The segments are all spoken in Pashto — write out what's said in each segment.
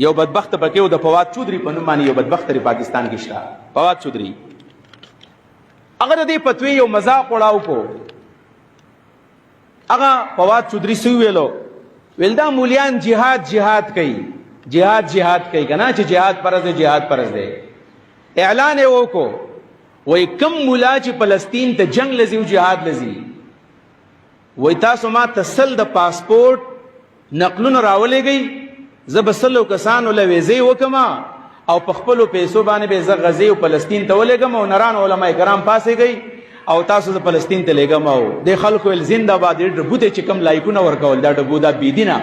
یو بدبخت پکې و د فواد چودري په نوم باندې یو بدبخت لري پاکستان کې شته فواد چودري هغه د دې فتوی یو مذاق وړاو کو هغه فواد چودري سوی ویل دا مولیان جهاد کوي جهاد کوي کنه چې جهاد پرز دی اعلان یې وکړو وای کم مولا چې فلسطین ته جنگ لزی او جهاد لزی وای تاسو ما تسل د پاسپورت نقلونه راولېږئ زه به سلو کسانو له ویزې وکما او په خپلو پیسو باندې به زه غزې او فلسطین ته ولېږم او نران علما کرام پاسېږئ او تاسو د فلسطین ته لېږم او د خلکو ویل زنده‌باد ډبو ته چې کوم لایکونه ورکول دا ډبو دا بېدینه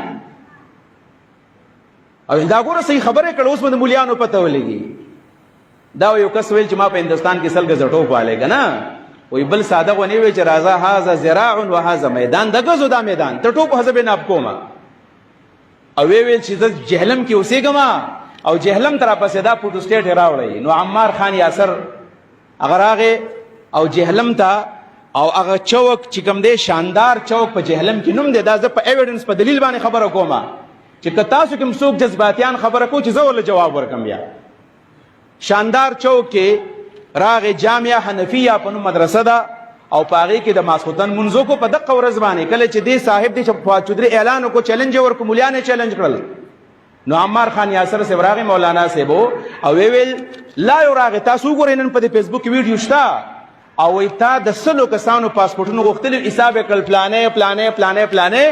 او دا ګوره صحیح خبره کړه اوس به د مولیانو پته ولګي دا یو کس ویل چې ما په هندوستان کې سل ګزه ټوپ والی که نه وی بل صادق ونی وی چې راځه هذا زراع و هذا میدان د ګزو دا میدان ته ټوپ حسب ناب کومه او ویل چې زه جهلم کې اوسېږم او جهلم تر پسې دا فوټو سټیټ راوړی نو عمار خان یاسر هغه راغی او جهلم ته او هغه چوک چې کوم دی شاندار چوک په جهلم کې نوم دی دا زه په ایویډنس په دلیل باندې خبره کوم چې که تاسو کوم څوک جذباتیان خبره کو چې زه ورله جواب ورکم بیا شاندار چوک کې راغی جامعه حنفیه په نوم مدرسه ده او په هغې کې د ماسخوتن منځو کو په دقه ورځ باندې کله چې دې صاحب دی چې فواد چودري اعلان وکړو چیلنج ورکړو مولیان یې چیلنج کړل نو عمار خان یاسر صاحب راغی مولانا صاحب او ویل لا یو راغی تاسو وګورئ نن په دې فیسبوک کې ویډیو شته او وایي تا د سلو کسانو پاسپورټونه غوښتلي حساب یې کړل پلانې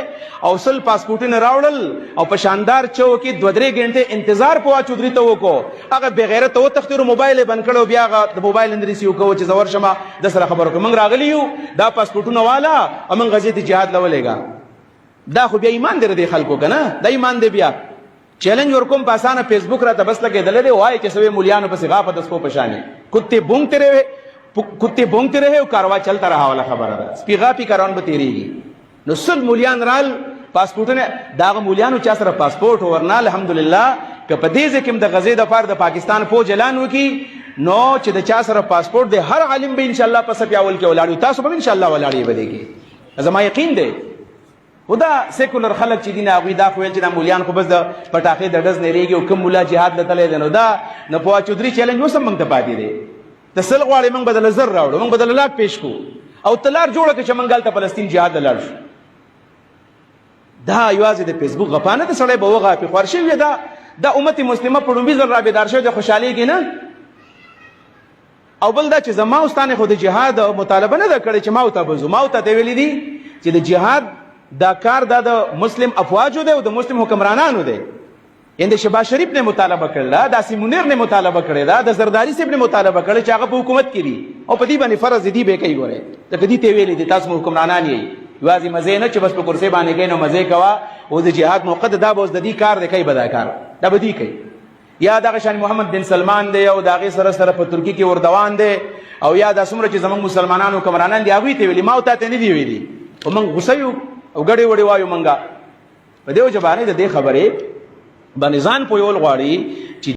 او سل پاسپورټونه راوړل او په شاندار چوک کې 2-3 غنټې انتظار فواد چودري ته وکړو هغه بغیرته وتښتېدو موبایل یې بند کړی بیا هغه د موبایل نه ریسیو کوو چې زه ورشمه د سره خبره وکړو موږ راغلي یو دا پاسپورټونه والا او موږ غزې ته جهاد له ولېږه دا خو بیا ایمان دی د خلکو که نه دا ایمان دی بیا چیلنج ورکوم په اسانه فیسبوک راته بس لګېدلی دی وایي چې سوی مولیانو پسې غاپه د سپو په شانې کتے بونگتے رہے اور کاروا چلتا رہا والا خبر ہے سپیغا پی کارون بتیریږي نو سل مولیان رال پاسپورټونه داغه مولیانو چا سره پاسپورټ ورنا الحمدلله که په دې ځکه د غزې د پاره د پاکستان فوج اعلان وکي نو چې د چا سره پاسپورټ دی هر عالم به ان شاء الله پس پیاول کې ولاړو تاسو به ان شاء الله ولاړی بده کې زما یقین دی خدا سیکولر خلک چې دین هغه دا خو ویل چې د مولیان خو بس د پټاخې د ډز نه ریږي او کوم مولا جهاد لته دی نو دا نه فواد چودري چیلنج وسم موږ ته پاتې دی د سل غواړي موږ بدل زر راوړو موږ بدل لاک پیش کو او تلار جوړه کې چې موږ ته فلسطین جهاد لاړ شو دا یوازې د فیسبوک غپانه د سړی به وغه په خورشي وي دا امت مسلمه په لومبي ځل رابطار شوی د خوشحالۍ کې نه او بل دا چې زما اوستانه خو د جهاد مطالبه نه ده کړې چې ما ته بزو ما ته ویلي دي چې د جهاد دا کار د مسلم افواجو دی او د مسلم حکمرانانو دی یعنی شهباز شریف نے مطالبه کړل دا سیمونیر نے مطالبه کړی دا د زرداری صاحب نے مطالبه کړی چې هغه په حکومت کې دي او په دې باندې فرض دي به کوي ګوره ته کدي ته ویلې دي تاسو حکمرانان یې یوازې مزه نه چې بس په کرسي باندې کینو مزه کوا او د جهاد موقع دا به د دې کار دی کوي بدا کار دا به دي کوي یا دغه شان محمد بن سلمان دی او دغه سره په ترکی کې وردوان دی او یا د سمره چې زمون مسلمانانو حکمرانان دی هغه ته ویلي ما ته نه دی ویلي او موږ غوسه یو او غړي وړي وایو منګه په دې وجبانه د دې خبره باندې ځان پویول غواړي چې